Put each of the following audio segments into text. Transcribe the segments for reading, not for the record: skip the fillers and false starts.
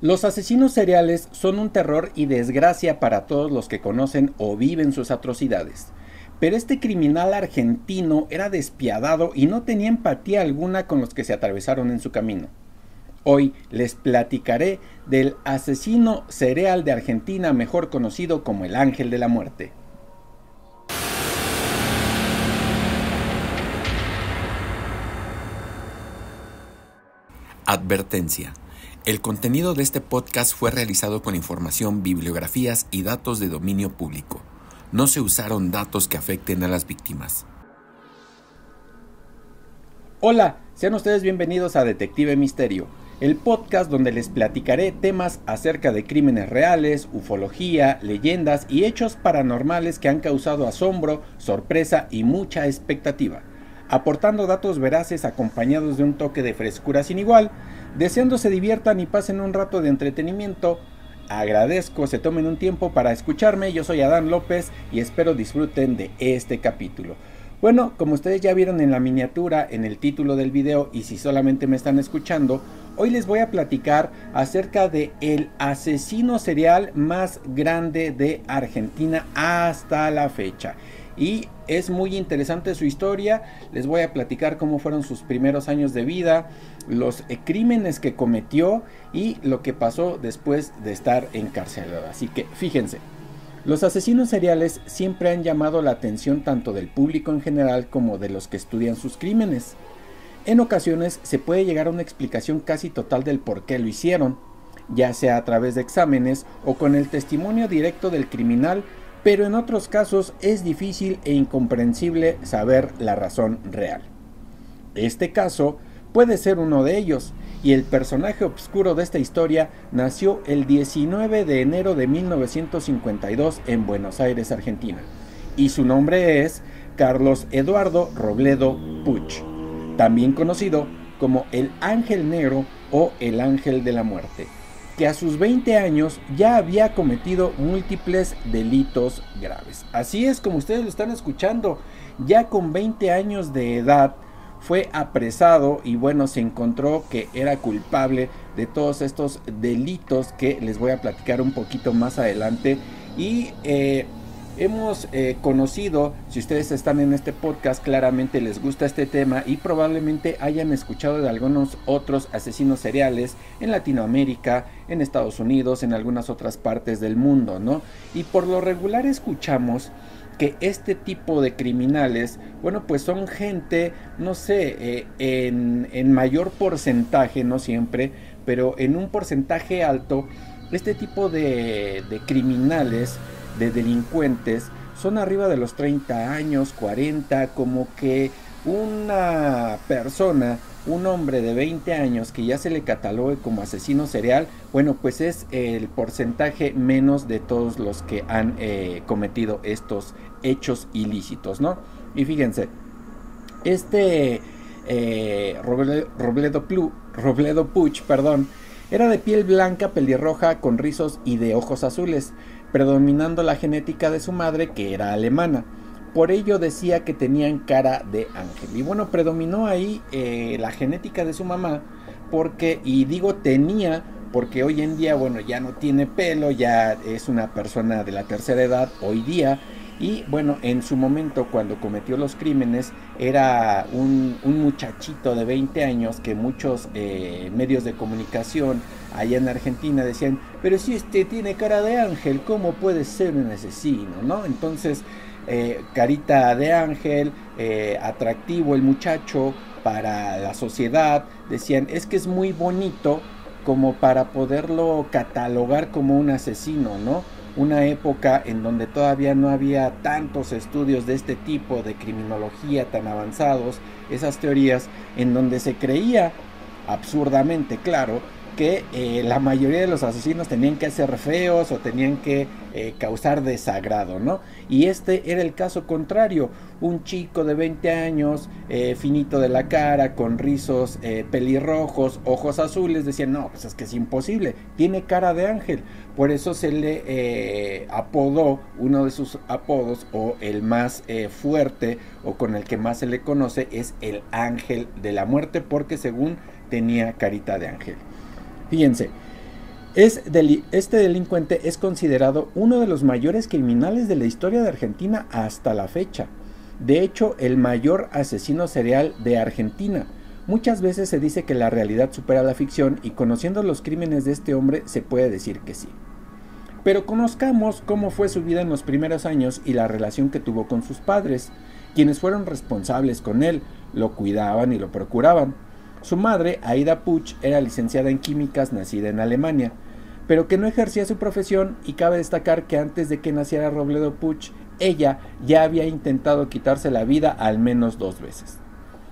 Los asesinos seriales son un terror y desgracia para todos los que conocen o viven sus atrocidades. Pero este criminal argentino era despiadado y no tenía empatía alguna con los que se atravesaron en su camino. Hoy les platicaré del asesino serial de Argentina, mejor conocido como el Ángel de la Muerte. Advertencia. El contenido de este podcast fue realizado con información, bibliografías y datos de dominio público. No se usaron datos que afecten a las víctimas. Hola, sean ustedes bienvenidos a Detective Misterio, el podcast donde les platicaré temas acerca de crímenes reales, ufología, leyendas y hechos paranormales que han causado asombro, sorpresa y mucha expectativa, aportando datos veraces acompañados de un toque de frescura sin igual. Deseando se diviertan y pasen un rato de entretenimiento. Agradezco se tomen un tiempo para escucharme. Yo soy Adán López y espero disfruten de este capítulo. Bueno, como ustedes ya vieron en la miniatura, en el título del video, y si solamente me están escuchando, hoy les voy a platicar acerca de el asesino serial más grande de Argentina hasta la fecha. Y es muy interesante su historia. Les voy a platicar cómo fueron sus primeros años de vida, los crímenes que cometió y lo que pasó después de estar encarcelado. Así que fíjense, los asesinos seriales siempre han llamado la atención tanto del público en general como de los que estudian sus crímenes. En ocasiones se puede llegar a una explicación casi total del por qué lo hicieron, ya sea a través de exámenes o con el testimonio directo del criminal, pero en otros casos es difícil e incomprensible saber la razón real. Este caso puede ser uno de ellos, y el personaje oscuro de esta historia nació el 19 de enero de 1952 en Buenos Aires, Argentina, y su nombre es Carlos Eduardo Robledo Puch, también conocido como el Ángel Negro o el Ángel de la Muerte, que a sus 20 años ya había cometido múltiples delitos graves. Así es como ustedes lo están escuchando, ya con 20 años de edad fue apresado y bueno, se encontró que era culpable de todos estos delitos que les voy a platicar un poquito más adelante. Y hemos conocido, si ustedes están en este podcast, claramente les gusta este tema y probablemente hayan escuchado de algunos otros asesinos seriales en Latinoamérica, en Estados Unidos, en algunas otras partes del mundo, ¿no? Y por lo regular escuchamos que este tipo de criminales, bueno, pues son gente, no sé, en mayor porcentaje, no siempre, pero en un porcentaje alto, este tipo de criminales, de delincuentes, son arriba de los 30 años, 40, como que una persona, un hombre de 20 años que ya se le catalogue como asesino serial, bueno, pues es el porcentaje menos de todos los que han cometido estos hechos ilícitos, ¿no? Y fíjense, este Robledo Puch, era de piel blanca, pelirroja, con rizos y de ojos azules, predominando la genética de su madre, que era alemana. Por ello decía que tenían cara de ángel. Y bueno, predominó ahí la genética de su mamá, porque, y digo tenía, porque hoy en día, bueno, ya no tiene pelo, ya es una persona de la tercera edad hoy día. Y bueno, en su momento cuando cometió los crímenes era un muchachito de 20 años que muchos medios de comunicación allá en Argentina decían, pero si este tiene cara de ángel, ¿cómo puede ser un asesino? ¿No? Entonces, carita de ángel, atractivo el muchacho para la sociedad, decían, es que es muy bonito como para poderlo catalogar como un asesino, ¿no? Una época en donde todavía no había tantos estudios de este tipo de criminología tan avanzados, esas teorías en donde se creía absurdamente, claro, que la mayoría de los asesinos tenían que ser feos o tenían que causar desagrado, ¿no? Y este era el caso contrario, un chico de 20 años, finito de la cara, con rizos pelirrojos, ojos azules, decían, no, pues es que es imposible, tiene cara de ángel. Por eso se le apodó, uno de sus apodos, o el más fuerte, o con el que más se le conoce, es el Ángel de la Muerte, porque según tenía carita de ángel. Fíjense, Este delincuente es considerado uno de los mayores criminales de la historia de Argentina hasta la fecha. De hecho, el mayor asesino serial de Argentina. Muchas veces se dice que la realidad supera la ficción y conociendo los crímenes de este hombre se puede decir que sí. Pero conozcamos cómo fue su vida en los primeros años y la relación que tuvo con sus padres, quienes fueron responsables con él, lo cuidaban y lo procuraban. Su madre, Aida Puch, era licenciada en químicas nacida en Alemania, pero que no ejercía su profesión, y cabe destacar que antes de que naciera Robledo Puch, ella ya había intentado quitarse la vida al menos 2 veces.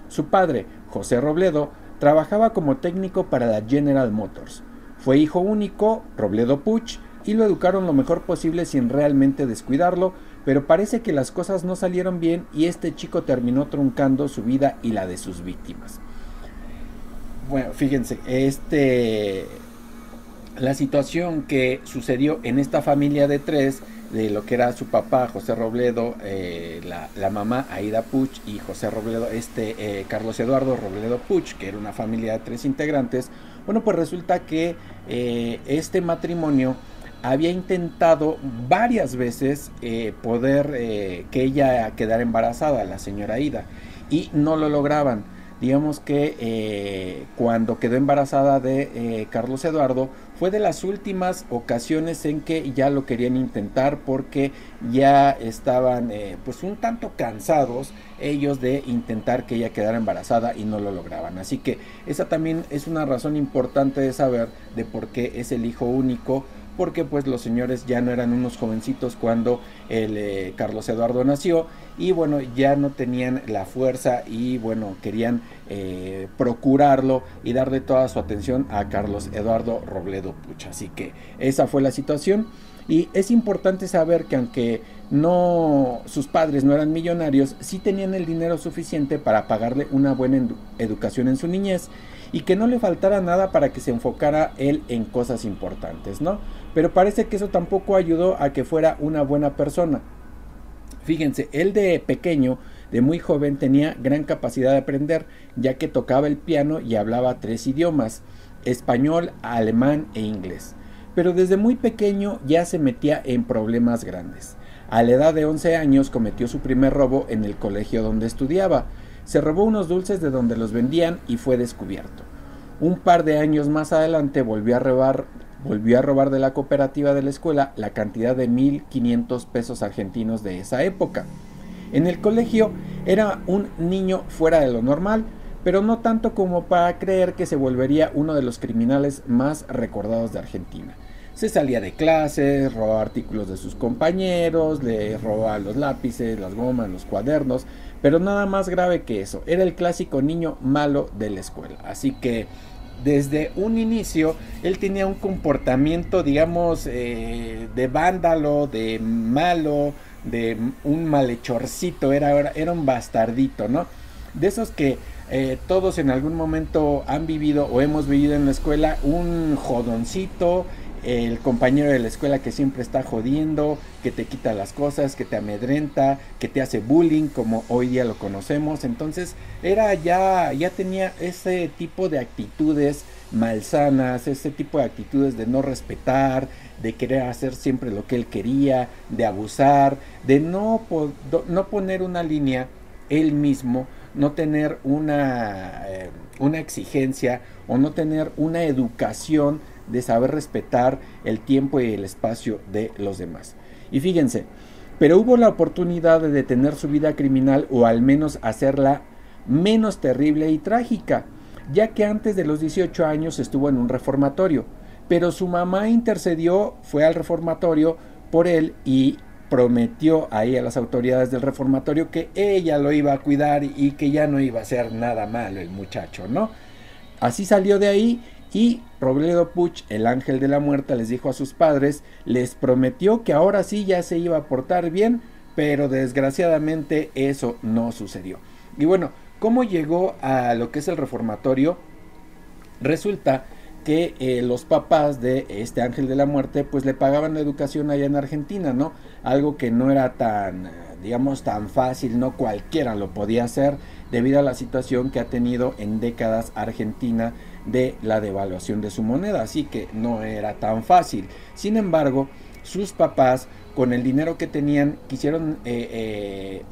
Su padre, José Robledo, trabajaba como técnico para la General Motors. Fue hijo único, Robledo Puch, y lo educaron lo mejor posible sin realmente descuidarlo, pero parece que las cosas no salieron bien y este chico terminó truncando su vida y la de sus víctimas. Bueno, fíjense, la situación que sucedió en esta familia de 3, de lo que era su papá, José Robledo, la mamá, Aida Puch, y José Robledo, Carlos Eduardo Robledo Puch, que era una familia de 3 integrantes, bueno, pues resulta que este matrimonio había intentado varias veces poder que ella quedara embarazada, la señora Aida, y no lo lograban. Digamos que cuando quedó embarazada de Carlos Eduardo fue de las últimas ocasiones en que ya lo querían intentar, porque ya estaban pues un tanto cansados ellos de intentar que ella quedara embarazada y no lo lograban. Así que esa también es una razón importante de saber de por qué es el hijo único, porque pues los señores ya no eran unos jovencitos cuando el Carlos Eduardo nació, y bueno, ya no tenían la fuerza y bueno, querían procurarlo y darle toda su atención a Carlos Eduardo Robledo Puch. Así que esa fue la situación, y es importante saber que aunque sus padres no eran millonarios, sí tenían el dinero suficiente para pagarle una buena educación en su niñez, y que no le faltara nada para que se enfocara él en cosas importantes, ¿no? Pero parece que eso tampoco ayudó a que fuera una buena persona. Fíjense, él de pequeño, de muy joven, tenía gran capacidad de aprender, ya que tocaba el piano y hablaba 3 idiomas, español, alemán e inglés. Pero desde muy pequeño ya se metía en problemas grandes. A la edad de 11 años cometió su primer robo en el colegio donde estudiaba. Se robó unos dulces de donde los vendían y fue descubierto. Un par de años más adelante volvió a robar de la cooperativa de la escuela la cantidad de 1,500 pesos argentinos de esa época. En el colegio era un niño fuera de lo normal, pero no tanto como para creer que se volvería uno de los criminales más recordados de Argentina. Se salía de clases, robaba artículos de sus compañeros, le robaba los lápices, las gomas, los cuadernos, pero nada más grave que eso, era el clásico niño malo de la escuela. Así que desde un inicio él tenía un comportamiento, digamos, de vándalo, de malo, de un malhechorcito, era un bastardito, ¿no? De esos que todos en algún momento han vivido o hemos vivido en la escuela, un jodoncito, el compañero de la escuela que siempre está jodiendo, que te quita las cosas, que te amedrenta, que te hace bullying, como hoy día lo conocemos. Entonces ya tenía ese tipo de actitudes malsanas, ese tipo de actitudes de no respetar, de querer hacer siempre lo que él quería, de abusar, de no poner una línea él mismo, no tener una exigencia o no tener una educación de saber respetar el tiempo y el espacio de los demás. Y fíjense, pero hubo la oportunidad de detener su vida criminal, o al menos hacerla menos terrible y trágica, ya que antes de los 18 años estuvo en un reformatorio, pero su mamá intercedió, fue al reformatorio por él y prometió ahí a las autoridades del reformatorio que ella lo iba a cuidar y que ya no iba a hacer nada malo el muchacho, ¿no? Así salió de ahí, y Robledo Puch, el ángel de la muerte, les dijo a sus padres, les prometió que ahora sí ya se iba a portar bien, pero desgraciadamente eso no sucedió. Y bueno, ¿cómo llegó a lo que es el reformatorio? Resulta que los papás de este ángel de la muerte pues le pagaban la educación allá en Argentina, ¿no? Algo que no era tan, digamos, tan fácil, no cualquiera lo podía hacer debido a la situación que ha tenido en décadas Argentina de la devaluación de su moneda, así que no era tan fácil. Sin embargo, sus papás, con el dinero que tenían, quisieron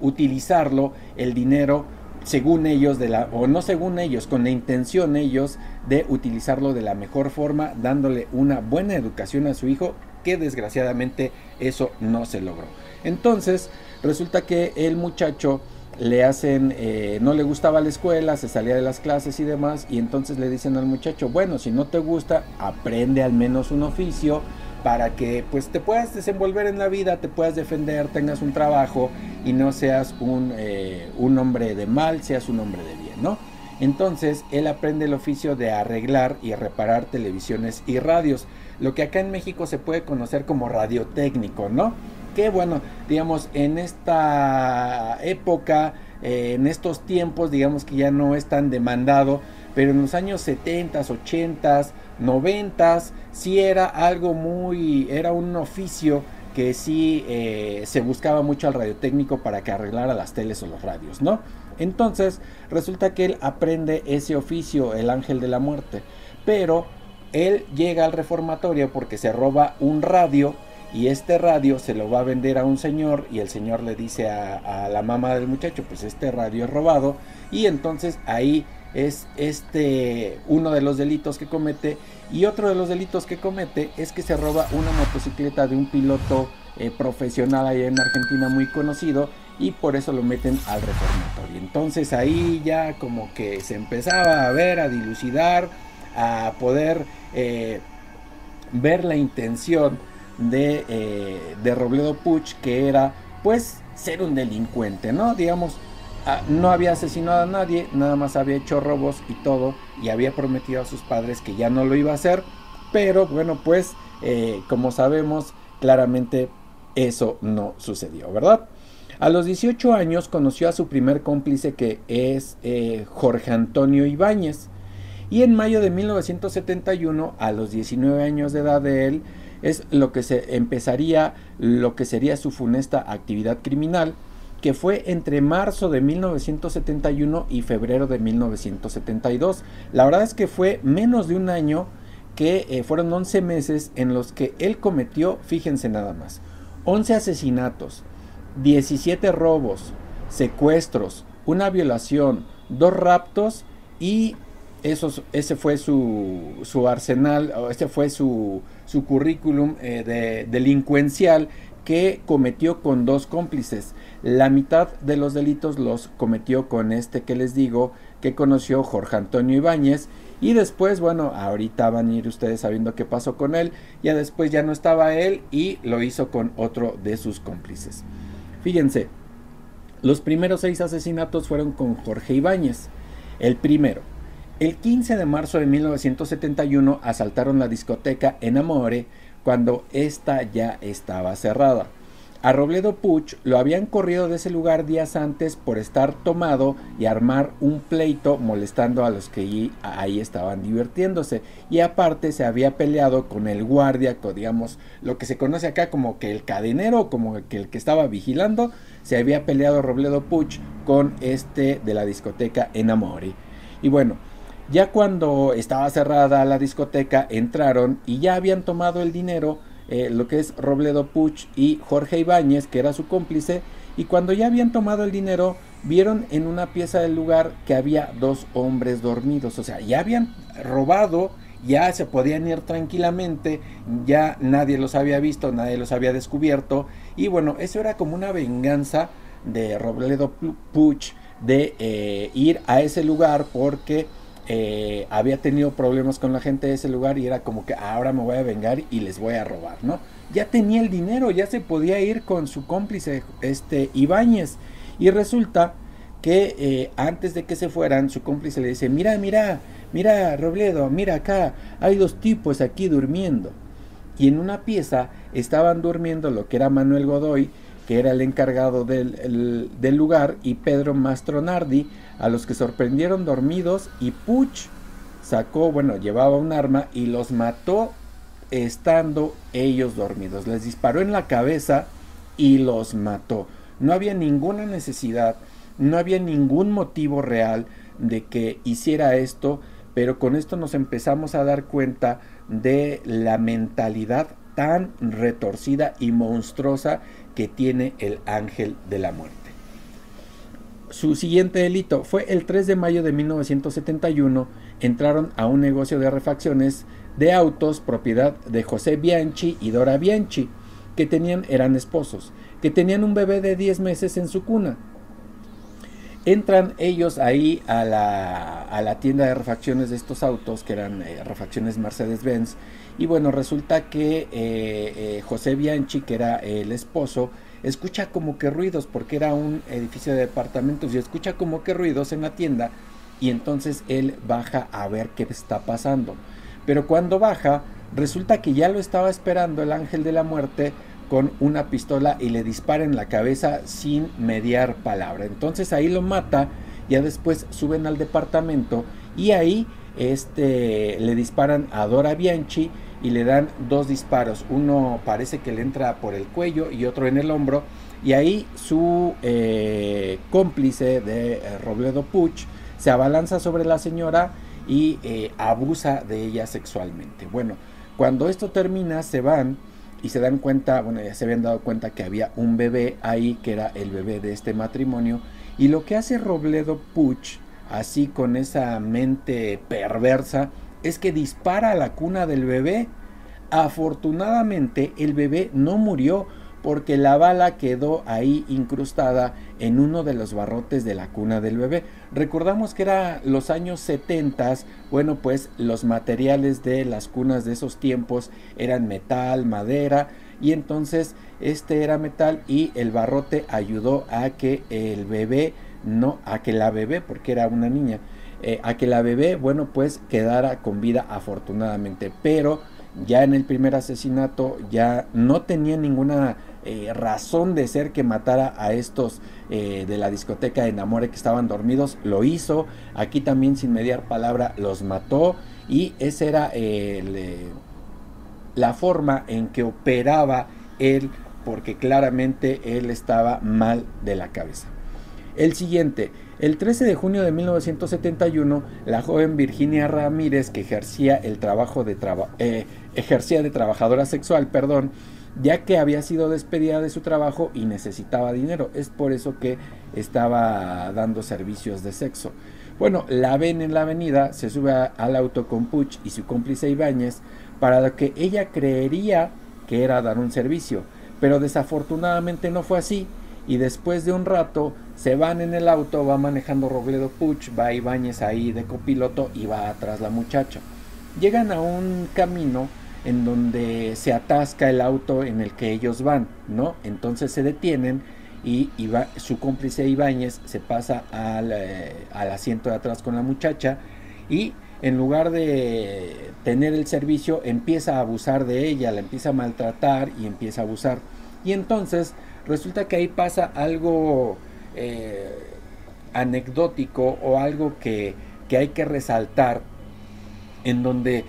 utilizarlo, el dinero, según ellos, o no según ellos, con la intención ellos de utilizarlo de la mejor forma, dándole una buena educación a su hijo, que desgraciadamente eso no se logró. Entonces, resulta que el muchacho no le gustaba la escuela, se salía de las clases y demás, y entonces le dicen al muchacho, bueno, si no te gusta, aprende al menos un oficio para que pues te puedas desenvolver en la vida, te puedas defender, tengas un trabajo y no seas un hombre de mal, seas un hombre de bien, ¿no? Entonces él aprende el oficio de arreglar y reparar televisiones y radios, lo que acá en México se puede conocer como radiotécnico, ¿no? Que bueno, digamos, en esta época, en estos tiempos, digamos que ya no es tan demandado, pero en los años 70, 80, 90, sí era era un oficio que sí se buscaba mucho al radiotécnico para que arreglara las teles o los radios, ¿no? Entonces, resulta que él aprende ese oficio, el ángel de la muerte, pero él llega al reformatorio porque se roba un radio, y este radio se lo va a vender a un señor, y el señor le dice a la mamá del muchacho, pues este radio es robado, y entonces ahí es uno de los delitos que comete. Y otro de los delitos que comete es que se roba una motocicleta de un piloto profesional allá en Argentina muy conocido, y por eso lo meten al reformatorio. Entonces ahí ya como que se empezaba a ver, a dilucidar, a poder ver la intención de Robledo Puch, que era pues ser un delincuente, ¿no? Digamos, no había asesinado a nadie, nada más había hecho robos y todo, y había prometido a sus padres que ya no lo iba a hacer, pero bueno, pues como sabemos, claramente eso no sucedió, ¿verdad? A los 18 años conoció a su primer cómplice, que es Jorge Antonio Ibáñez, y en mayo de 1971, a los 19 años de edad de él, es lo que empezaría lo que sería su funesta actividad criminal, que fue entre marzo de 1971 y febrero de 1972. La verdad es que fue menos de un año, que fueron 11 meses en los que él cometió, fíjense nada más, 11 asesinatos, 17 robos, secuestros, una violación, 2 raptos, y ese fue su arsenal, ese fue su currículum delincuencial, que cometió con 2 cómplices. La mitad de los delitos los cometió con que les digo, que conoció Jorge Antonio Ibáñez, y después, bueno, ahorita van a ir ustedes sabiendo qué pasó con él. Ya después ya no estaba él, y lo hizo con otro de sus cómplices. Fíjense, los primeros 6 asesinatos fueron con Jorge Ibáñez. El primero, el 15 de marzo de 1971, asaltaron la discoteca en Amore, cuando esta ya estaba cerrada. A Robledo Puch lo habían corrido de ese lugar días antes por estar tomado y armar un pleito molestando a los que ahí estaban divirtiéndose, y aparte se había peleado con el guardia, digamos lo que se conoce acá como que el cadenero, como que el que estaba vigilando. Se había peleado Robledo Puch con de la discoteca en Amore. Y bueno, ya cuando estaba cerrada la discoteca, entraron y ya habían tomado el dinero, lo que es Robledo Puch y Jorge Ibáñez, que era su cómplice. Y cuando ya habían tomado el dinero, vieron en una pieza del lugar que había 2 hombres dormidos. O sea, ya habían robado, ya se podían ir tranquilamente, ya nadie los había visto, nadie los había descubierto. Y bueno, eso era como una venganza de Robledo Puch de ir a ese lugar, porque había tenido problemas con la gente de ese lugar, y era como que ahora me voy a vengar y les voy a robar, ¿no? Ya tenía el dinero, ya se podía ir con su cómplice Ibáñez, y resulta que antes de que se fueran, su cómplice le dice: mira Robledo, mira acá, hay 2 tipos aquí durmiendo. Y en una pieza estaban durmiendo lo que era Manuel Godoy, que era el encargado del lugar, y Pedro Mastronardi, a los que sorprendieron dormidos, y Puch llevaba un arma y los mató estando ellos dormidos. Les disparó en la cabeza y los mató. No había ninguna necesidad, no había ningún motivo real de que hiciera esto, pero con esto nos empezamos a dar cuenta de la mentalidad tan retorcida y monstruosa que tiene el ángel de la muerte. Su siguiente delito fue el 3 de mayo de 1971. Entraron a un negocio de refacciones de autos propiedad de José Bianchi y Dora Bianchi, que eran esposos, que tenían un bebé de 10 meses en su cuna. Entran ellos ahí a la tienda de refacciones de estos autos, que eran refacciones Mercedes-Benz, y bueno, resulta que José Bianchi, que era el esposo, escucha como que ruidos, porque era un edificio de departamentos, y escucha como que ruidos en la tienda, y entonces él baja a ver qué está pasando. Pero cuando baja, resulta que ya lo estaba esperando el ángel de la muerte con una pistola y le dispara en la cabeza sin mediar palabra. Entonces ahí lo mata, ya después suben al departamento y ahí le disparan a Dora Bianchi y le dan 2 disparos. Uno parece que le entra por el cuello y otro en el hombro, y ahí su cómplice de Robledo Puch se abalanza sobre la señora y abusa de ella sexualmente. Bueno, cuando esto termina se van y se dan cuenta, bueno, ya se habían dado cuenta que había un bebé ahí, que era el bebé de este matrimonio, y lo que hace Robledo Puch, así con esa mente perversa, es que dispara a la cuna del bebé. Afortunadamente el bebé no murió, porque la bala quedó ahí incrustada en uno de los barrotes de la cuna del bebé. Recordamos que era los años 70, bueno, pues los materiales de las cunas de esos tiempos eran metal, madera, y entonces era metal, y el barrote ayudó a que la bebé, porque era una niña, a que la bebé, bueno, pues quedara con vida afortunadamente. Pero ya en el primer asesinato ya no tenía ninguna razón de ser que matara a estos de la discoteca de Namore, que estaban dormidos. Lo hizo, aquí también sin mediar palabra los mató, y esa era la forma en que operaba él, porque claramente él estaba mal de la cabeza. El siguiente, el 13 de junio de 1971, la joven Virginia Ramírez, que ejercía de trabajadora sexual, ya que había sido despedida de su trabajo y necesitaba dinero. Es por eso que estaba dando servicios de sexo. Bueno, la ven en la avenida, se sube al auto con Puch y su cómplice Ibáñez, para lo que ella creería que era dar un servicio, pero desafortunadamente no fue así. Y después de un rato se van en el auto, va manejando Robledo Puch, va Ibáñez ahí de copiloto y va atrás la muchacha. Llegan a un camino en donde se atasca el auto en el que ellos van, ¿no? Entonces se detienen y su cómplice Ibáñez se pasa al asiento de atrás con la muchacha, y en lugar de tener el servicio empieza a abusar de ella, la empieza a maltratar y empieza a abusar. Y entonces resulta que ahí pasa algo anecdótico, o algo que hay que resaltar, en donde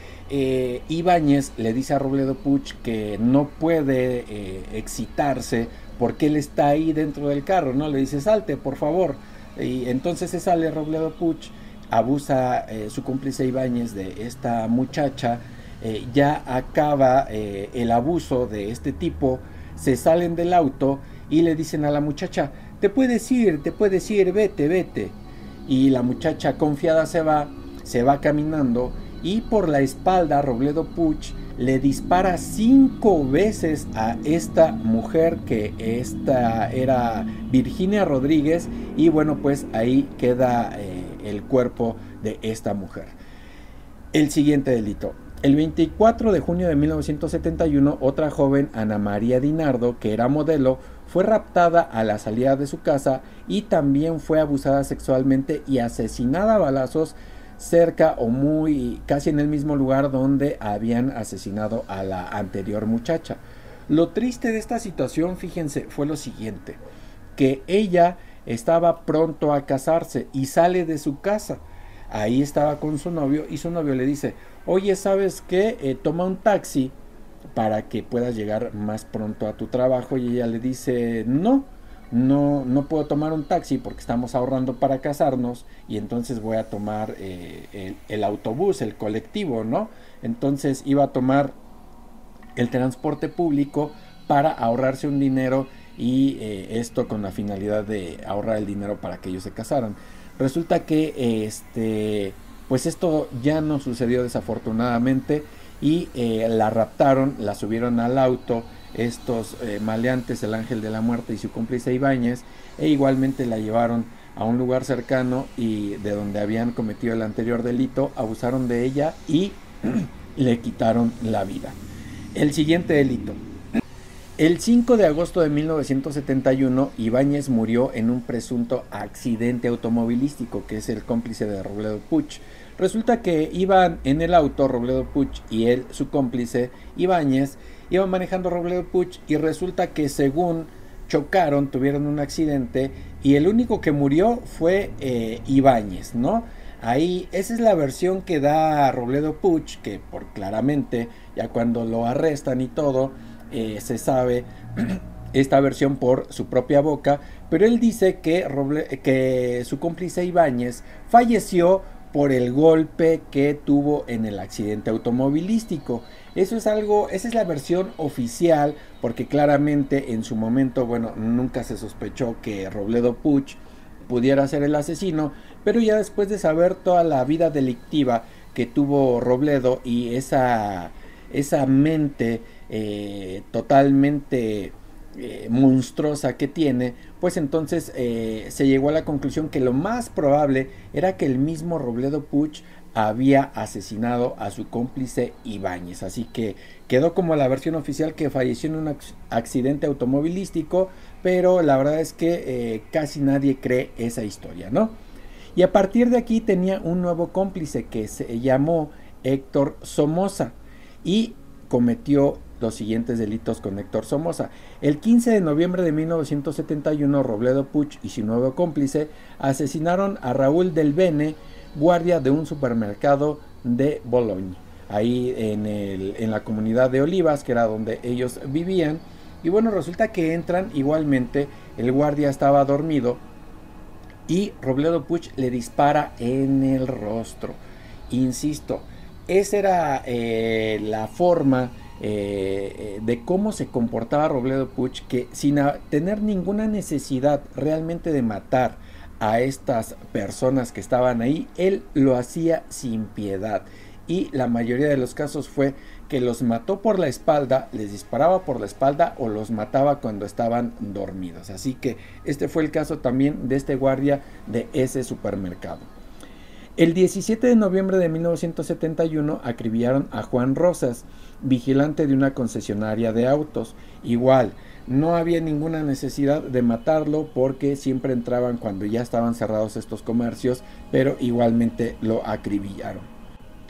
Ibáñez le dice a Robledo Puch que no puede excitarse porque él está ahí dentro del carro, ¿no? Le dice: salte, por favor. Y entonces se sale Robledo Puch, abusa su cómplice Ibáñez de esta muchacha, ya acaba el abuso de este tipo, se salen del auto y le dicen a la muchacha: te puedes ir, vete. Y la muchacha confiada se va caminando, y por la espalda Robledo Puch le dispara 5 veces a esta mujer, que esta era Virginia Rodríguez, y bueno, pues ahí queda el cuerpo de esta mujer. El siguiente delito. El 24 de junio de 1971, otra joven, Ana María Dinardo, que era modelo, fue raptada a la salida de su casa y también fue abusada sexualmente y asesinada a balazos cerca o casi en el mismo lugar donde habían asesinado a la anterior muchacha. Lo triste de esta situación, fíjense, fue lo siguiente: que ella estaba pronto a casarse y sale de su casa. Ahí estaba con su novio, y su novio le dice: oye, ¿sabes qué? Toma un taxi para que puedas llegar más pronto a tu trabajo. Y ella le dice: no, no puedo tomar un taxi porque estamos ahorrando para casarnos y entonces voy a tomar el autobús, el colectivo, ¿no? Entonces iba a tomar el transporte público para ahorrarse un dinero y esto con la finalidad de ahorrar el dinero para que ellos se casaran. Resulta que pues esto ya no sucedió desafortunadamente y la raptaron, la subieron al auto estos maleantes, el Ángel de la Muerte y su cómplice Ibáñez, e igualmente la llevaron a un lugar cercano y de donde habían cometido el anterior delito, abusaron de ella y le quitaron la vida. El siguiente delito. El 5 de agosto de 1971, Ibáñez murió en un presunto accidente automovilístico, que es el cómplice de Robledo Puch. Resulta que iban en el auto Robledo Puch y él, su cómplice Ibáñez, iban manejando Robledo Puch y resulta que según chocaron, tuvieron un accidente y el único que murió fue Ibáñez, ¿no? Ahí, esa es la versión que da Robledo Puch, que por claramente, ya cuando lo arrestan y todo, se sabe esta versión por su propia boca, pero él dice que su cómplice Ibáñez falleció por el golpe que tuvo en el accidente automovilístico. Eso es algo, esa es la versión oficial, porque claramente en su momento, bueno, nunca se sospechó que Robledo Puch pudiera ser el asesino, pero ya después de saber toda la vida delictiva que tuvo Robledo y esa mente totalmente monstruosa que tiene, pues entonces se llegó a la conclusión que lo más probable era que el mismo Robledo Puch había asesinado a su cómplice Ibáñez. Así que quedó como la versión oficial que falleció en un accidente automovilístico, pero la verdad es que casi nadie cree esa historia, ¿no? Y a partir de aquí tenía un nuevo cómplice que se llamó Héctor Somoza y cometió los siguientes delitos con Héctor Somoza. El 15 de noviembre de 1971, Robledo Puch y su nuevo cómplice asesinaron a Raúl del Bene, guardia de un supermercado de Bologne, ahí en la comunidad de Olivas, que era donde ellos vivían. Y bueno, resulta que entran igualmente, el guardia estaba dormido y Robledo Puch le dispara en el rostro. Insisto, esa era la forma de cómo se comportaba Robledo Puch, que sin tener ninguna necesidad realmente de matar a estas personas que estaban ahí, él lo hacía sin piedad. Y la mayoría de los casos fue que los mató por la espalda, les disparaba por la espalda o los mataba cuando estaban dormidos. Así que este fue el caso también de este guardia de ese supermercado. El 17 de noviembre de 1971 acribillaron a Juan Rosas, vigilante de una concesionaria de autos. Igual, no había ninguna necesidad de matarlo porque siempre entraban cuando ya estaban cerrados estos comercios, pero igualmente lo acribillaron.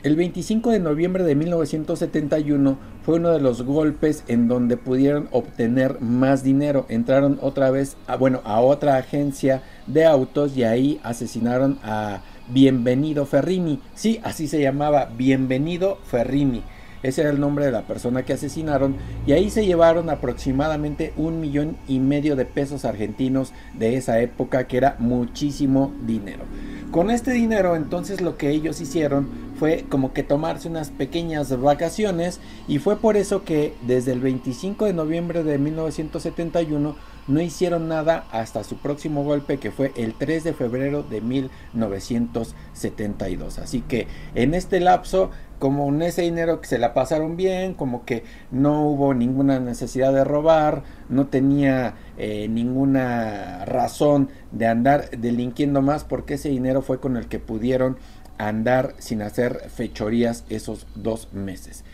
El 25 de noviembre de 1971 fue uno de los golpes en donde pudieron obtener más dinero. Entraron otra vez a otra agencia de autos y ahí asesinaron a Bienvenido Ferrini. Sí, así se llamaba, Bienvenido Ferrini. Ese era el nombre de la persona que asesinaron y ahí se llevaron aproximadamente 1,5 millones de pesos argentinos de esa época, que era muchísimo dinero. Con este dinero entonces lo que ellos hicieron fue como que tomarse unas pequeñas vacaciones y fue por eso que desde el 25 de noviembre de 1971 no hicieron nada hasta su próximo golpe, que fue el 3 de febrero de 1972. Así que en este lapso, como en ese dinero que se la pasaron bien, como que no hubo ninguna necesidad de robar, no tenía ninguna razón de andar delinquiendo más, porque ese dinero fue con el que pudieron andar sin hacer fechorías esos 2 meses.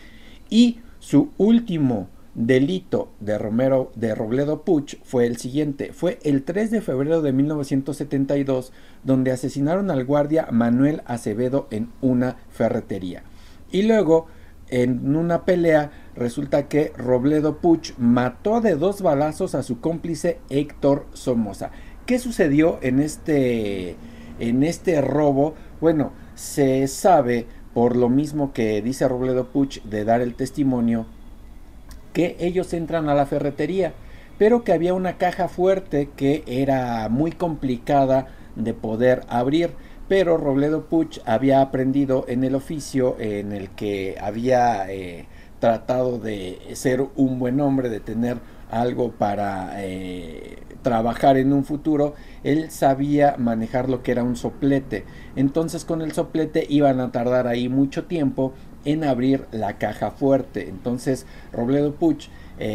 Y su último delito de Robledo Puch fue el siguiente. Fue el 3 de febrero de 1972, donde asesinaron al guardia Manuel Acevedo en una ferretería. Y luego, en una pelea, resulta que Robledo Puch mató de 2 balazos a su cómplice Héctor Somoza. ¿Qué sucedió en este robo? Bueno, se sabe, por lo mismo que dice Robledo Puch de dar el testimonio, que ellos entran a la ferretería, pero que había una caja fuerte que era muy complicada de poder abrir. Pero Robledo Puch había aprendido en el oficio en el que había tratado de ser un buen hombre, de tener algo para trabajar en un futuro. Él sabía manejar lo que era un soplete, entonces con el soplete iban a tardar ahí mucho tiempo en abrir la caja fuerte. Entonces Robledo Puch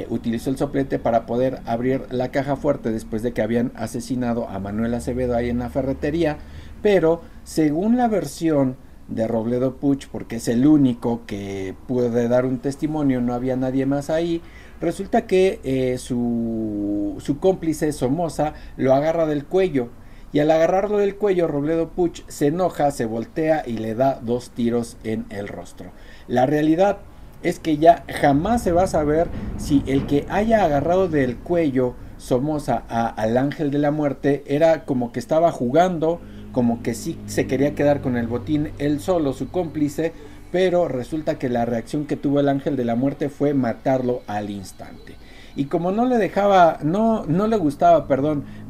utilizó el soplete para poder abrir la caja fuerte después de que habían asesinado a Manuel Acevedo ahí en la ferretería. Pero según la versión de Robledo Puch, porque es el único que puede dar un testimonio, no había nadie más ahí, resulta que su cómplice Somoza lo agarra del cuello, y al agarrarlo del cuello Robledo Puch se enoja, se voltea y le da 2 tiros en el rostro. La realidad es que ya jamás se va a saber si el que haya agarrado del cuello Somoza al ángel de la muerte era como que estaba jugando, como que sí se quería quedar con el botín él solo, su cómplice, pero resulta que la reacción que tuvo el ángel de la muerte fue matarlo al instante. Y como no le gustaba,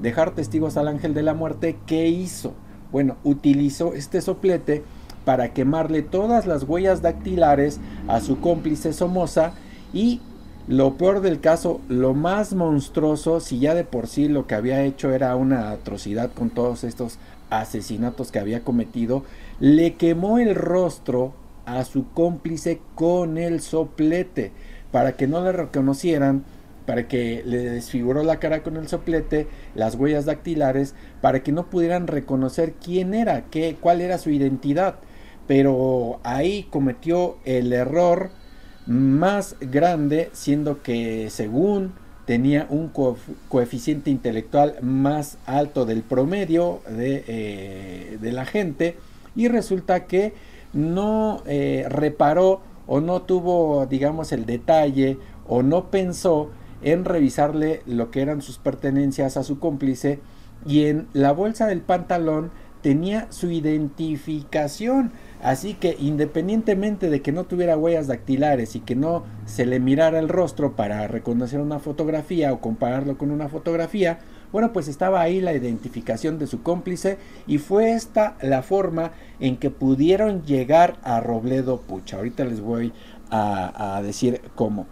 dejar testigos al ángel de la muerte, ¿qué hizo? Bueno, utilizó este soplete para quemarle todas las huellas dactilares a su cómplice Somoza. Y lo peor del caso, lo más monstruoso, si ya de por sí lo que había hecho era una atrocidad con todos estos asesinatos que había cometido, le quemó el rostro a su cómplice con el soplete para que no le reconocieran, para que le desfiguró la cara con el soplete, las huellas dactilares, para que no pudieran reconocer quién era, cuál era su identidad. Pero ahí cometió el error más grande, siendo que según tenía un coeficiente intelectual más alto del promedio de la gente, y resulta que no reparó o no tuvo, digamos, el detalle o no pensó en revisarle lo que eran sus pertenencias a su cómplice, y en la bolsa del pantalón tenía su identificación. Así que independientemente de que no tuviera huellas dactilares y que no se le mirara el rostro para reconocer una fotografía o compararlo con una fotografía, bueno, pues estaba ahí la identificación de su cómplice, y fue esta la forma en que pudieron llegar a Robledo Puch. Ahorita les voy a decir cómo.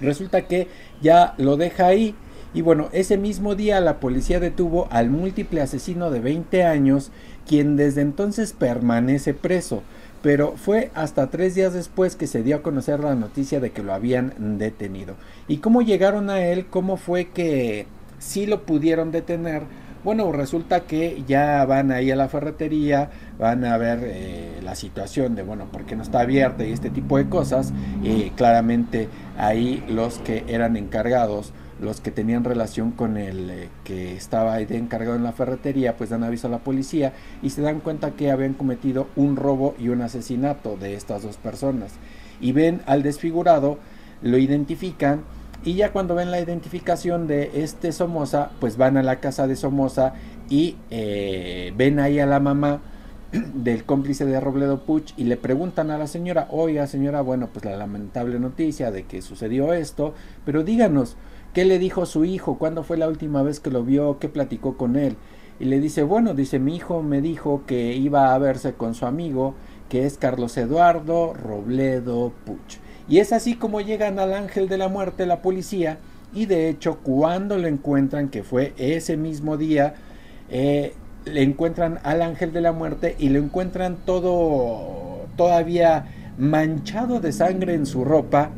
Resulta que ya lo deja ahí. Y bueno, ese mismo día la policía detuvo al múltiple asesino de 20 años, quien desde entonces permanece preso, pero fue hasta 3 días después que se dio a conocer la noticia de que lo habían detenido. ¿Y cómo llegaron a él? ¿Cómo fue que sí lo pudieron detener? Bueno, resulta que ya van ahí a la ferretería, van a ver la situación de, bueno, por qué no está abierta y este tipo de cosas. Claramente ahí los que eran encargados, los que tenían relación con el que estaba ahí de encargado en la ferretería, pues dan aviso a la policía y se dan cuenta que habían cometido un robo y un asesinato de estas 2 personas. Y ven al desfigurado, lo identifican, y ya cuando ven la identificación de este Somoza, pues van a la casa de Somoza y ven ahí a la mamá del cómplice de Robledo Puch y le preguntan a la señora: oiga señora, bueno, pues la lamentable noticia de que sucedió esto, pero díganos, ¿qué le dijo su hijo? ¿Cuándo fue la última vez que lo vio? ¿Qué platicó con él? Y le dice, bueno, dice, mi hijo me dijo que iba a verse con su amigo, que es Carlos Eduardo Robledo Puch. Y es así como llegan al ángel de la muerte la policía, y de hecho cuando lo encuentran, que fue ese mismo día, le encuentran al ángel de la muerte y lo encuentran todavía manchado de sangre en su ropa.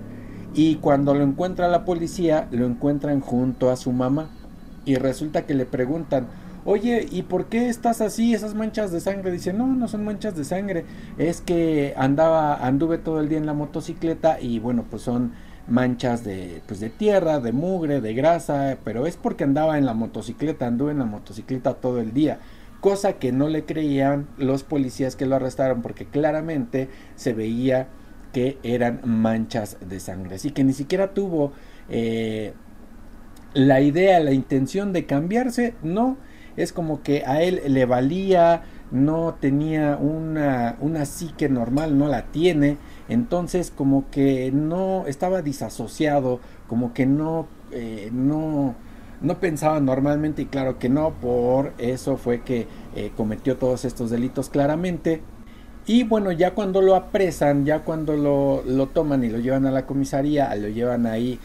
Y cuando lo encuentra la policía, lo encuentran junto a su mamá. Y resulta que le preguntan, oye, ¿y por qué estás así? Esas manchas de sangre. Dice, no, no son manchas de sangre. Es que anduve todo el día en la motocicleta y bueno, pues son manchas de tierra, de mugre, de grasa. Pero es porque andaba en la motocicleta, anduve en la motocicleta todo el día. Cosa que no le creían los policías que lo arrestaron, porque claramente se veía que eran manchas de sangre. Así que ni siquiera tuvo la idea, la intención de cambiarse. No, es como que a él le valía, no tenía una psique normal, no la tiene. entonces como que no estaba disasociado, como que no pensaba normalmente, y claro que no, por eso fue que cometió todos estos delitos claramente. Y bueno, ya cuando lo apresan, ya cuando lo toman y lo llevan a la comisaría, lo llevan ahí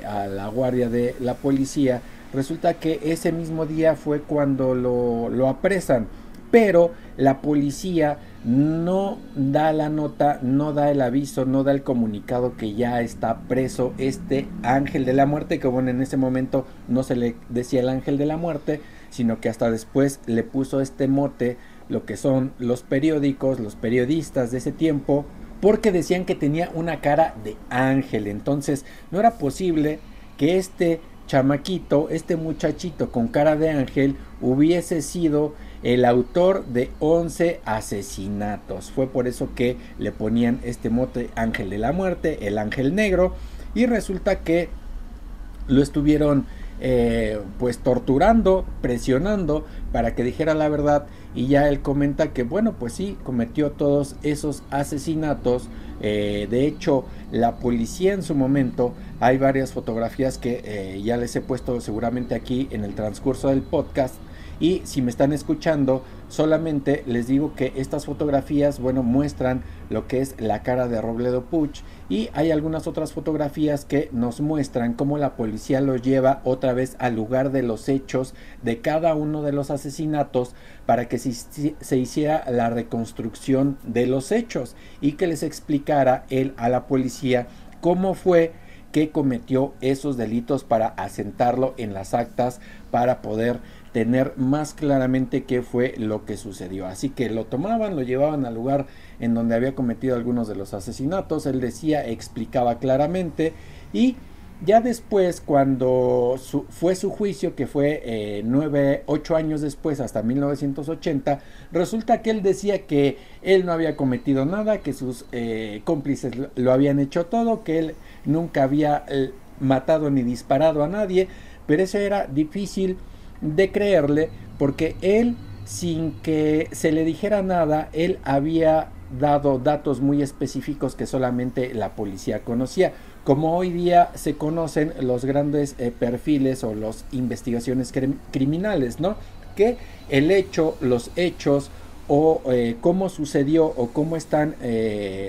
a la guardia de la policía, resulta que ese mismo día fue cuando lo apresan, pero la policía no da la nota, no da el aviso, no da el comunicado que ya está preso este ángel de la muerte, que bueno, en ese momento no se le decía el ángel de la muerte, sino que hasta después le puso este mote lo que son los periódicos, los periodistas de ese tiempo, porque decían que tenía una cara de ángel. Entonces no era posible que este chamaquito, este muchachito con cara de ángel hubiese sido el autor de 11 asesinatos. Fue por eso que le ponían este mote ángel de la muerte, el ángel negro, y resulta que lo estuvieron pues torturando, presionando para que dijera la verdad, y ya él comenta que bueno, pues sí, cometió todos esos asesinatos. De hecho, la policía en su momento, hay varias fotografías que ya les he puesto seguramente aquí en el transcurso del podcast, y si me están escuchando, solamente les digo que estas fotografías, bueno, muestran lo que es la cara de Robledo Puch, y hay algunas otras fotografías que nos muestran cómo la policía lo lleva otra vez al lugar de los hechos de cada uno de los asesinatos para que se hiciera la reconstrucción de los hechos y que les explicara él a la policía cómo fue que cometió esos delitos, para asentarlo en las actas, para poder tener más claramente qué fue lo que sucedió. Así que lo tomaban, lo llevaban al lugar en donde había cometido algunos de los asesinatos, él decía, explicaba claramente, y ya después, cuando fue su juicio, que fue 8 años después, hasta 1980, resulta que él decía que él no había cometido nada, que sus cómplices lo habían hecho todo, que él nunca había matado ni disparado a nadie, pero eso era difícil de creerle, porque él, sin que se le dijera nada, él había dado datos muy específicos que solamente la policía conocía, como hoy día se conocen los grandes perfiles o las investigaciones criminales, ¿no? Que el hecho, los hechos o cómo sucedió o cómo están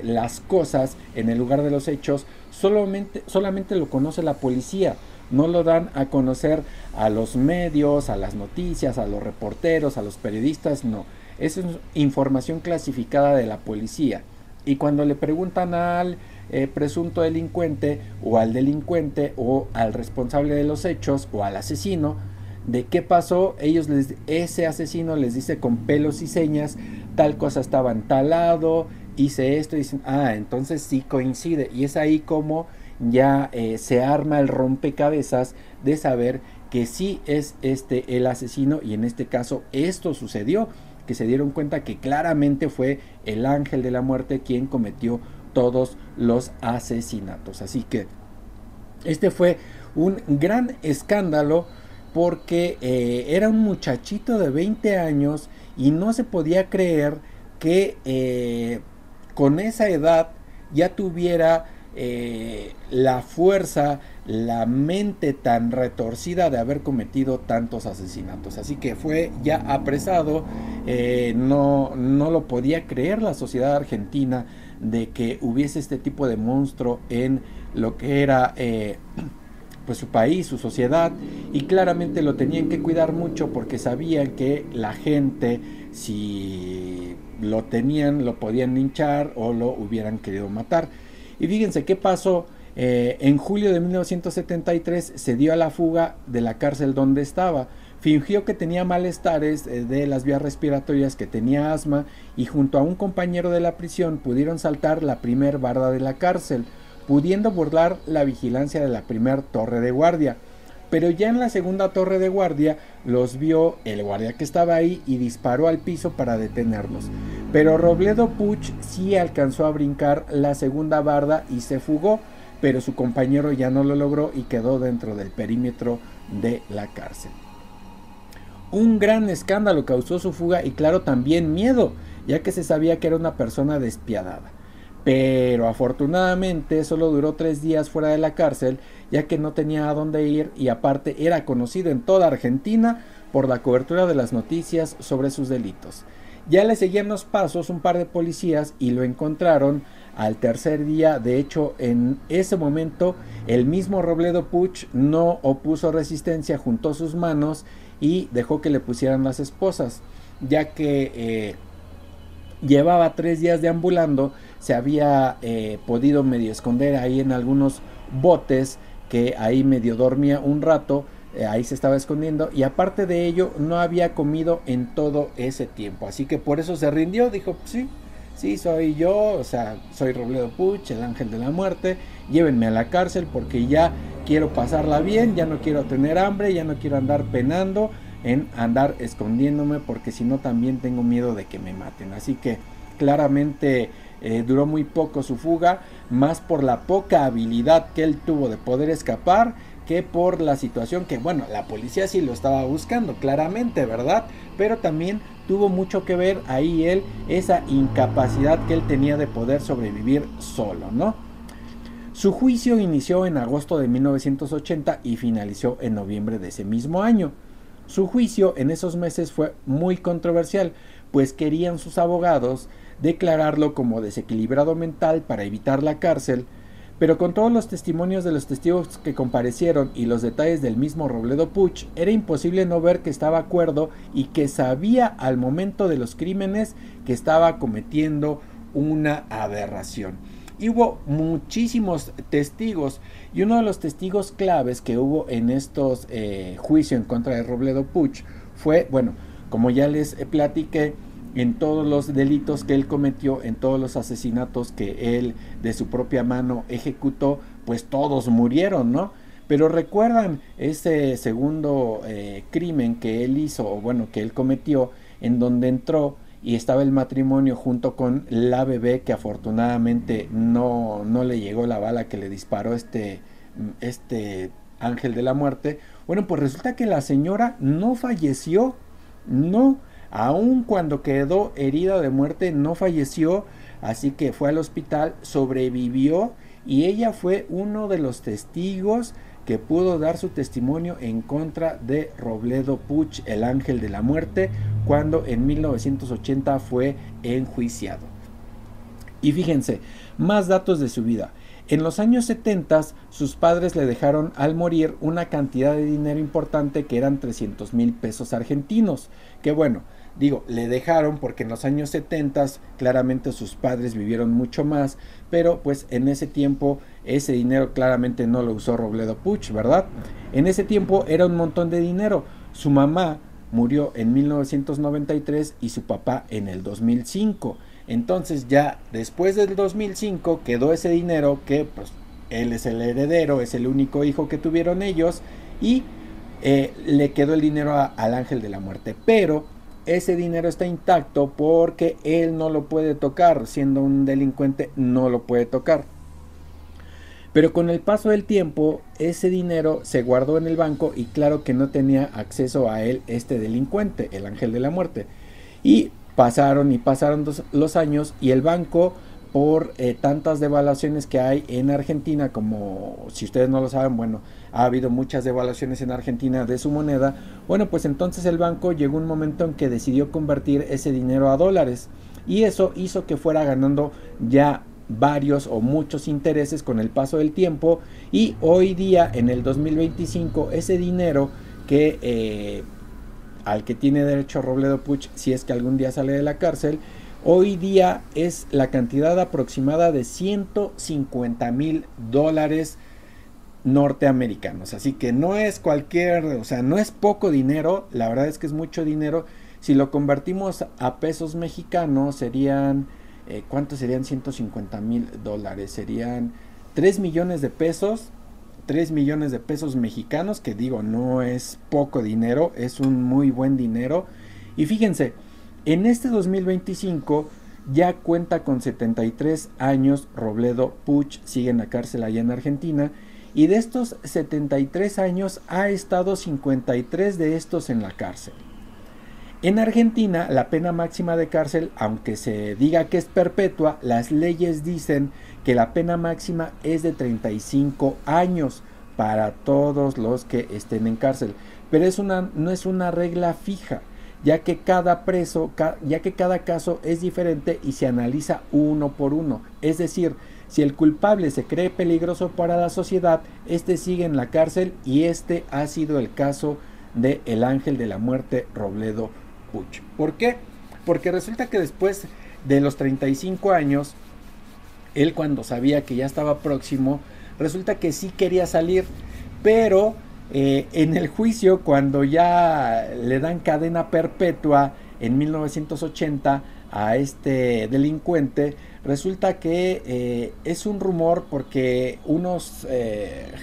las cosas en el lugar de los hechos, solamente lo conoce la policía. No lo dan a conocer a los medios, a las noticias, a los reporteros, a los periodistas, no. Esa es información clasificada de la policía. Y cuando le preguntan al presunto delincuente o al delincuente o al responsable de los hechos o al asesino de qué pasó, ese asesino les dice con pelos y señas, tal cosa estaba en tal lado, hice esto, y dicen, entonces sí coincide. Y es ahí como ya se arma el rompecabezas de saber que sí es el asesino, y en este caso esto sucedió, que se dieron cuenta que claramente fue el ángel de la muerte quien cometió todos los asesinatos. Así que este fue un gran escándalo, porque era un muchachito de 20 años y no se podía creer que con esa edad ya tuviera la fuerza, la mente tan retorcida de haber cometido tantos asesinatos. Así que fue ya apresado. No lo podía creer la sociedad argentina de que hubiese este tipo de monstruo en lo que era pues su país, su sociedad, y claramente lo tenían que cuidar mucho, porque sabían que la gente, si lo tenían, lo podían linchar o lo hubieran querido matar. Y fíjense qué pasó. En julio de 1973 se dio a la fuga de la cárcel donde estaba. Fingió que tenía malestares de las vías respiratorias, que tenía asma, y junto a un compañero de la prisión pudieron saltar la primer barda de la cárcel, pudiendo burlar la vigilancia de la primer torre de guardia. Pero ya en la segunda torre de guardia los vio el guardia que estaba ahí y disparó al piso para detenerlos. Pero Robledo Puch sí alcanzó a brincar la segunda barda y se fugó, pero su compañero ya no lo logró y quedó dentro del perímetro de la cárcel. Un gran escándalo causó su fuga, y claro, también miedo, ya que se sabía que era una persona despiadada. pero afortunadamente solo duró 3 días fuera de la cárcel, ya que no tenía a dónde ir y aparte era conocido en toda Argentina por la cobertura de las noticias sobre sus delitos. Ya le seguían los pasos un par de policías y lo encontraron al tercer día. De hecho, en ese momento el mismo Robledo Puch no opuso resistencia, juntó sus manos y dejó que le pusieran las esposas, ya que llevaba 3 días deambulando, se había podido medio esconder ahí en algunos botes, que ahí medio dormía un rato, ahí se estaba escondiendo, y aparte de ello no había comido en todo ese tiempo, así que por eso se rindió. Dijo, sí, soy yo, o sea, soy Robledo Puch, el ángel de la muerte, llévenme a la cárcel porque ya quiero pasarla bien, ya no quiero tener hambre, ya no quiero andar penando en andar escondiéndome, porque si no también tengo miedo de que me maten. Así que claramente duró muy poco su fuga, más por la poca habilidad que él tuvo de poder escapar, que por la situación que, bueno, la policía sí lo estaba buscando, claramente, ¿verdad? Pero también tuvo mucho que ver ahí él, esa incapacidad que él tenía de poder sobrevivir solo, ¿no? Su juicio inició en agosto de 1980 y finalizó en noviembre de ese mismo año. Su juicio en esos meses fue muy controversial, pues querían sus abogados declararlo como desequilibrado mental para evitar la cárcel, pero con todos los testimonios de los testigos que comparecieron y los detalles del mismo Robledo Puch, era imposible no ver que estaba cuerdo y que sabía al momento de los crímenes que estaba cometiendo una aberración. Y hubo muchísimos testigos, y uno de los testigos claves que hubo en estos juicios en contra de Robledo Puch fue, bueno, como ya les platiqué, en todos los delitos que él cometió, en todos los asesinatos que él de su propia mano ejecutó, pues todos murieron, ¿no? Pero recuerdan ese segundo crimen que él hizo, o bueno, que él cometió, en donde entró y estaba el matrimonio junto con la bebé, que afortunadamente no le llegó la bala que le disparó este ángel de la muerte. Bueno, pues resulta que la señora no falleció, no, aun cuando quedó herida de muerte, no falleció, así que fue al hospital, sobrevivió, y ella fue uno de los testigos que pudo dar su testimonio en contra de Robledo Puch, el ángel de la muerte, cuando en 1980 fue enjuiciado. Y fíjense, más datos de su vida. En los años 70, sus padres le dejaron al morir una cantidad de dinero importante, que eran 300,000 pesos argentinos, que bueno, digo, le dejaron porque en los años 70 claramente sus padres vivieron mucho más, pero pues en ese tiempo ese dinero claramente no lo usó Robledo Puch, ¿verdad? En ese tiempo era un montón de dinero. Su mamá murió en 1993 y su papá en el 2005. Entonces ya después del 2005 quedó ese dinero, que pues él es el heredero, es el único hijo que tuvieron ellos, y le quedó el dinero al ángel de la muerte, pero ese dinero está intacto porque él no lo puede tocar, siendo un delincuente no lo puede tocar. Pero con el paso del tiempo, ese dinero se guardó en el banco y claro que no tenía acceso a él este delincuente, el ángel de la muerte. Y pasaron los años, y el banco, por tantas devaluaciones que hay en Argentina, como si ustedes no lo saben, bueno, ha habido muchas devaluaciones en Argentina de su moneda. Bueno, pues entonces el banco llegó un momento en que decidió convertir ese dinero a dólares, y eso hizo que fuera ganando ya varios o muchos intereses con el paso del tiempo, y hoy día en el 2025 ese dinero que al que tiene derecho Robledo Puch, si es que algún día sale de la cárcel, hoy día es la cantidad aproximada de $150,000 norteamericanos. Así que no es no es poco dinero, la verdad es que es mucho dinero. Si lo convertimos a pesos mexicanos, serían, ¿cuántos serían $150,000? Serían 3 millones de pesos. 3 millones de pesos mexicanos, que digo, no es poco dinero, es un muy buen dinero. Y fíjense, en este 2025 ya cuenta con 73 años Robledo Puch, sigue en la cárcel allá en Argentina, y de estos 73 años ha estado 53 de estos en la cárcel. En Argentina, la pena máxima de cárcel, aunque se diga que es perpetua, las leyes dicen que la pena máxima es de 35 años para todos los que estén en cárcel. Pero no es una regla fija, ya que cada caso es diferente y se analiza uno por uno. Es decir, si el culpable se cree peligroso para la sociedad, este sigue en la cárcel, y este ha sido el caso de el ángel de la muerte Robledo Puch. ¿Por qué? Porque resulta que después de los 35 años, él, cuando sabía que ya estaba próximo, resulta que sí quería salir, pero en el juicio, cuando ya le dan cadena perpetua en 1980 a este delincuente, resulta que es un rumor, porque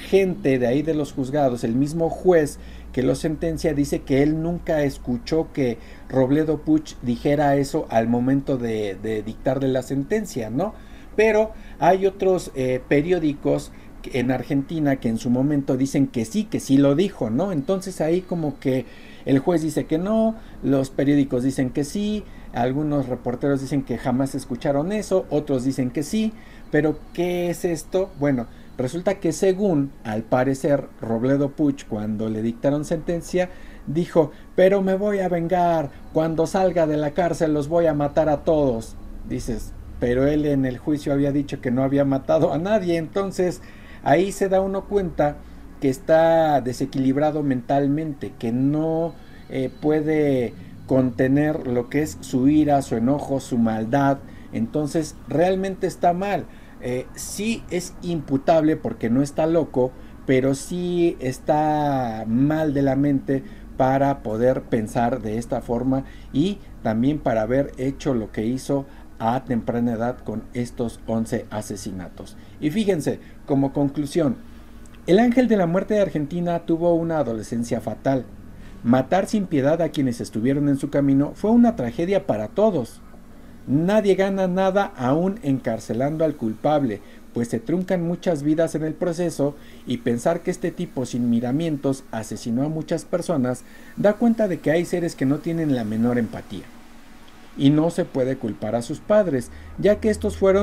gente de ahí de los juzgados, el mismo juez que lo sentencia, dice que él nunca escuchó que Robledo Puch dijera eso al momento de dictarle la sentencia, ¿no? Pero hay otros periódicos en Argentina que en su momento dicen que sí lo dijo, ¿no? Entonces ahí como que el juez dice que no, los periódicos dicen que sí, algunos reporteros dicen que jamás escucharon eso, otros dicen que sí, pero ¿qué es esto? Bueno, resulta que según, al parecer, Robledo Puch, cuando le dictaron sentencia, dijo: pero me voy a vengar, cuando salga de la cárcel los voy a matar a todos. Dices, pero él en el juicio había dicho que no había matado a nadie. Entonces ahí se da uno cuenta que está desequilibrado mentalmente, que no puede contener lo que es su ira, su enojo, su maldad. Entonces realmente está mal. Sí es imputable porque no está loco, pero sí está mal de la mente para poder pensar de esta forma, y también para haber hecho lo que hizo a temprana edad con estos 11 asesinatos. Y fíjense, como conclusión, el ángel de la muerte de Argentina tuvo una adolescencia fatal. Matar sin piedad a quienes estuvieron en su camino fue una tragedia para todos. Nadie gana nada aún encarcelando al culpable, pues se truncan muchas vidas en el proceso, y pensar que este tipo sin miramientos asesinó a muchas personas da cuenta de que hay seres que no tienen la menor empatía. Y no se puede culpar a sus padres, ya que estos no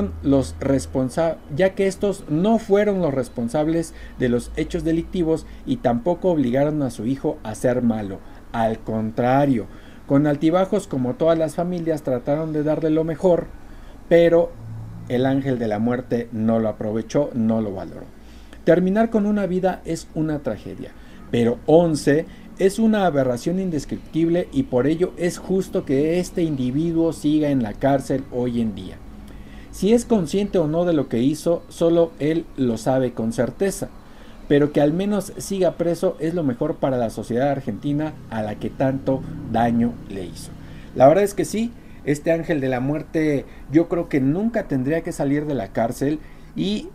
fueron los responsables de los hechos delictivos, y tampoco obligaron a su hijo a ser malo. Al contrario, con altibajos como todas las familias, trataron de darle lo mejor, pero el ángel de la muerte no lo aprovechó, no lo valoró. Terminar con una vida es una tragedia, pero 11 es una aberración indescriptible, y por ello es justo que este individuo siga en la cárcel hoy en día. Si es consciente o no de lo que hizo, solo él lo sabe con certeza, pero que al menos siga preso es lo mejor para la sociedad argentina, a la que tanto daño le hizo. La verdad es que sí, este ángel de la muerte yo creo que nunca tendría que salir de la cárcel, y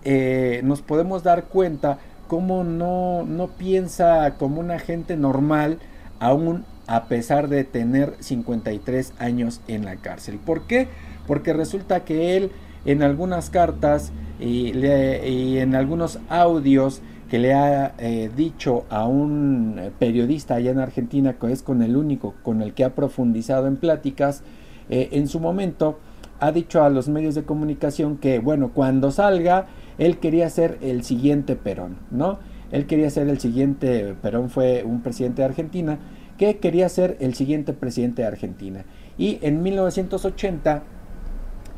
nos podemos dar cuenta cómo no piensa como una gente normal, aún a pesar de tener 53 años en la cárcel. ¿Por qué? Porque resulta que él, en algunas cartas y en algunos audios que le ha dicho a un periodista allá en Argentina, que es con el único con el que ha profundizado en pláticas, en su momento ha dicho a los medios de comunicación que, bueno, cuando salga, él quería ser el siguiente Perón, ¿no? Él quería ser el siguiente, Perón fue un presidente de Argentina, que quería ser el siguiente presidente de Argentina. Y en 1980,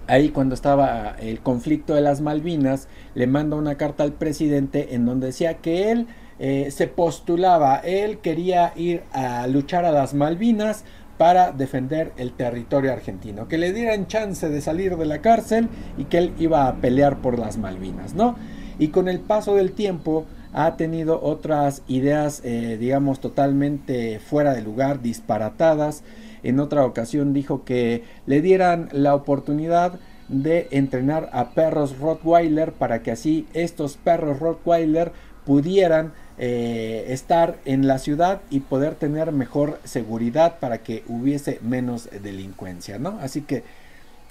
ahí cuando estaba el conflicto de las Malvinas, le manda una carta al presidente en donde decía que él se postulaba, él quería ir a luchar a las Malvinas para defender el territorio argentino, que le dieran chance de salir de la cárcel, y que él iba a pelear por las Malvinas, ¿no? Y con el paso del tiempo ha tenido otras ideas, digamos, totalmente fuera de lugar, disparatadas. En otra ocasión dijo que le dieran la oportunidad de entrenar a perros Rottweiler, para que así estos perros Rottweiler pudieran estar en la ciudad y poder tener mejor seguridad, para que hubiese menos delincuencia, ¿no? Así que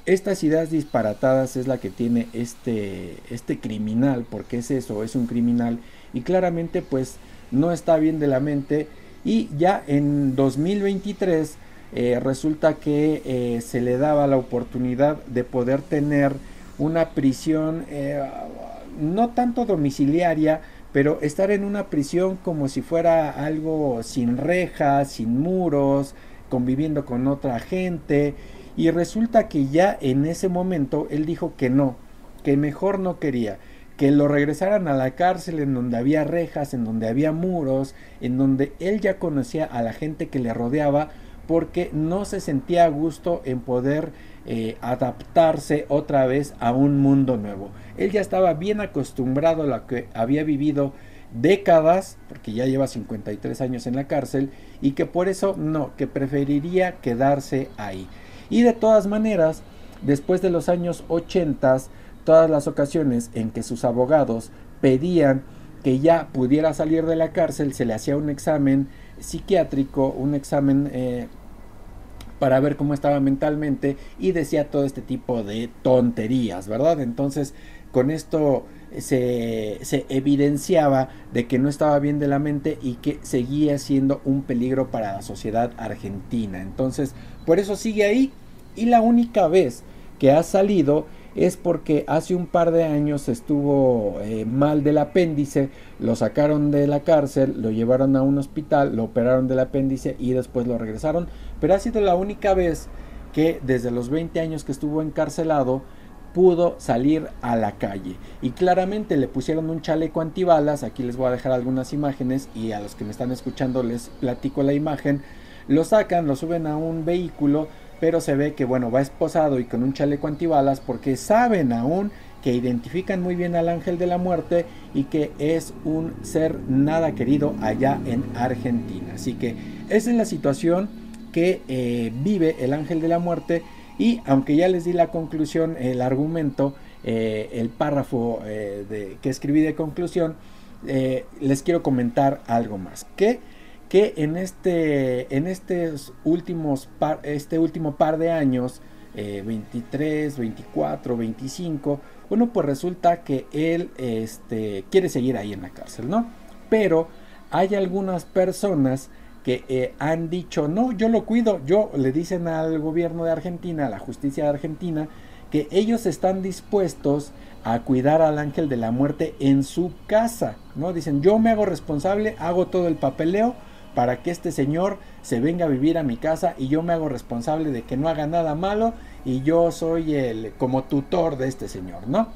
estas ideas disparatadas es la que tiene este criminal, porque es eso, es un criminal, y claramente pues no está bien de la mente. Y ya en 2023 resulta que se le daba la oportunidad de poder tener una prisión no tanto domiciliaria, pero estar en una prisión como si fuera algo sin rejas, sin muros, conviviendo con otra gente. Y resulta que ya en ese momento él dijo que no, que mejor no quería, que lo regresaran a la cárcel en donde había rejas, en donde había muros, en donde él ya conocía a la gente que le rodeaba, porque no se sentía a gusto en poder adaptarse otra vez a un mundo nuevo. Él ya estaba bien acostumbrado a lo que había vivido décadas, porque ya lleva 53 años en la cárcel, y que por eso no, que preferiría quedarse ahí. Y de todas maneras, después de los años 80, todas las ocasiones en que sus abogados pedían que ya pudiera salir de la cárcel, se le hacía un examen psiquiátrico, un examen para ver cómo estaba mentalmente, y decía todo este tipo de tonterías, ¿verdad? Entonces, con esto se evidenciaba de que no estaba bien de la mente y que seguía siendo un peligro para la sociedad argentina. Entonces, por eso sigue ahí, y la única vez que ha salido es porque hace un par de años estuvo mal del apéndice, lo sacaron de la cárcel, lo llevaron a un hospital, lo operaron del apéndice y después lo regresaron, pero ha sido la única vez que desde los 20 años que estuvo encarcelado pudo salir a la calle. Y claramente le pusieron un chaleco antibalas, aquí les voy a dejar algunas imágenes y a los que me están escuchando les platico la imagen. Lo sacan, lo suben a un vehículo, pero se ve que bueno, va esposado y con un chaleco antibalas, porque saben aún que identifican muy bien al ángel de la muerte y que es un ser nada querido allá en Argentina. Así que esa es la situación que vive el ángel de la muerte. Y aunque ya les di la conclusión, el argumento, el párrafo que escribí de conclusión, les quiero comentar algo más. Que en este último par de años, 23, 24, 25, bueno, pues resulta que él quiere seguir ahí en la cárcel, ¿no? Pero hay algunas personas que han dicho, no, yo lo cuido, le dicen al gobierno de Argentina, a la justicia de Argentina, que ellos están dispuestos a cuidar al ángel de la muerte en su casa, ¿no? Dicen, yo me hago responsable, hago todo el papeleo para que este señor se venga a vivir a mi casa y yo me hago responsable de que no haga nada malo y yo soy como tutor de este señor, ¿no?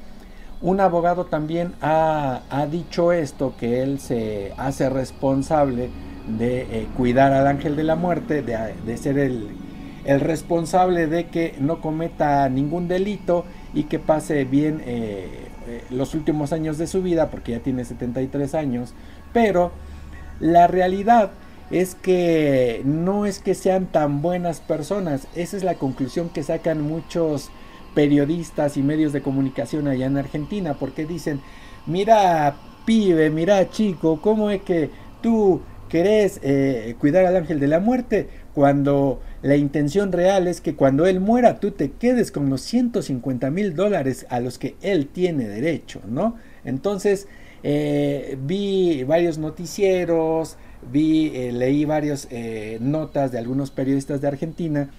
Un abogado también ha dicho esto, que él se hace responsable de cuidar al ángel de la muerte, de ser el responsable de que no cometa ningún delito y que pase bien los últimos años de su vida, porque ya tiene 73 años, pero la realidad es que no es que sean tan buenas personas. Esa es la conclusión que sacan muchos periodistas y medios de comunicación allá en Argentina, porque dicen, mira pibe, mira chico, ¿cómo es que tú querés cuidar al ángel de la muerte cuando la intención real es que cuando él muera tú te quedes con los $150,000 a los que él tiene derecho, ¿no? Entonces vi varios noticieros, leí varias notas de algunos periodistas de Argentina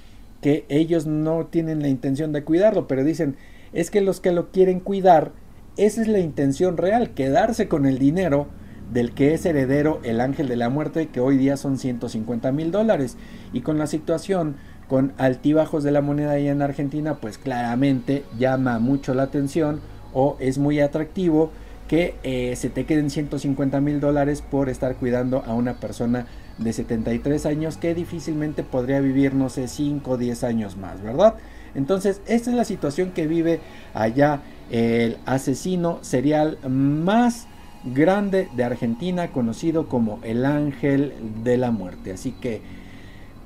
que ellos no tienen la intención de cuidarlo, pero dicen, es que los que lo quieren cuidar, esa es la intención real, quedarse con el dinero del que es heredero el ángel de la muerte, que hoy día son $150,000. Y con la situación, con altibajos de la moneda allá en Argentina, pues claramente llama mucho la atención o es muy atractivo que se te queden $150,000 por estar cuidando a una persona de 73 años que difícilmente podría vivir, no sé, 5 o 10 años más, ¿verdad? Entonces, esta es la situación que vive allá el asesino serial más grande de Argentina, conocido como el ángel de la muerte. Así que,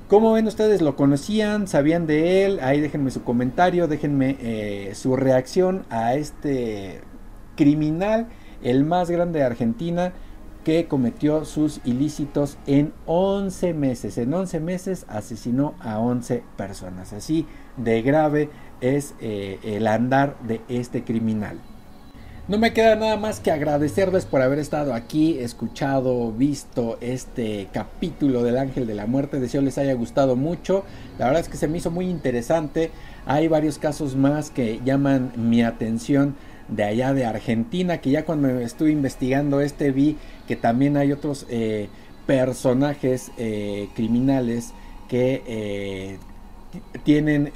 ¿cómo ven ustedes? ¿Lo conocían? ¿Sabían de él? Ahí déjenme su comentario, déjenme su reacción a este criminal, el más grande de Argentina, que cometió sus ilícitos en 11 meses. En 11 meses asesinó a 11 personas. Así de grave es el andar de este criminal. No me queda nada más que agradecerles por haber estado aquí, escuchado, visto este capítulo del Ángel de la Muerte. Deseo les haya gustado mucho. La verdad es que se me hizo muy interesante. Hay varios casos más que llaman mi atención de allá de Argentina, que ya cuando estuve investigando vi que también hay otros personajes criminales que tienen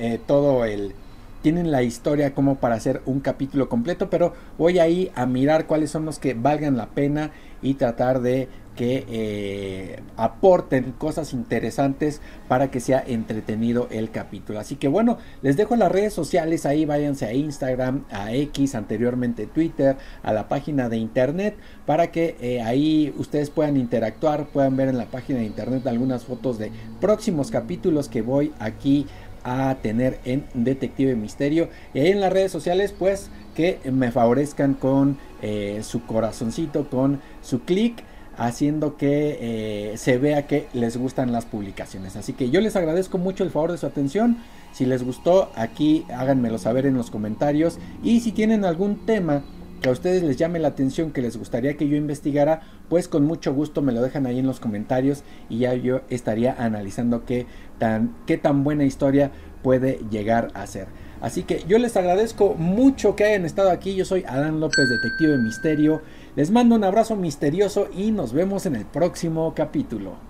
tienen la historia como para hacer un capítulo completo, pero voy ahí a mirar cuáles son los que valgan la pena y tratar de que aporten cosas interesantes para que sea entretenido el capítulo. Así que bueno, les dejo las redes sociales ahí, váyanse a Instagram, a X, anteriormente Twitter, a la página de internet, para que ahí ustedes puedan interactuar, puedan ver en la página de internet algunas fotos de próximos capítulos que voy aquí a tener en Detective Misterio, y ahí en las redes sociales pues que me favorezcan con su corazoncito, con su clic, haciendo que se vea que les gustan las publicaciones. Así que yo les agradezco mucho el favor de su atención. Si les gustó, aquí háganmelo saber en los comentarios, y si tienen algún tema que a ustedes les llame la atención, que les gustaría que yo investigara, pues con mucho gusto me lo dejan ahí en los comentarios y ya yo estaría analizando qué tan buena historia puede llegar a ser. Así que yo les agradezco mucho que hayan estado aquí. Yo soy Adán López, Detective Misterio. Les mando un abrazo misterioso y nos vemos en el próximo capítulo.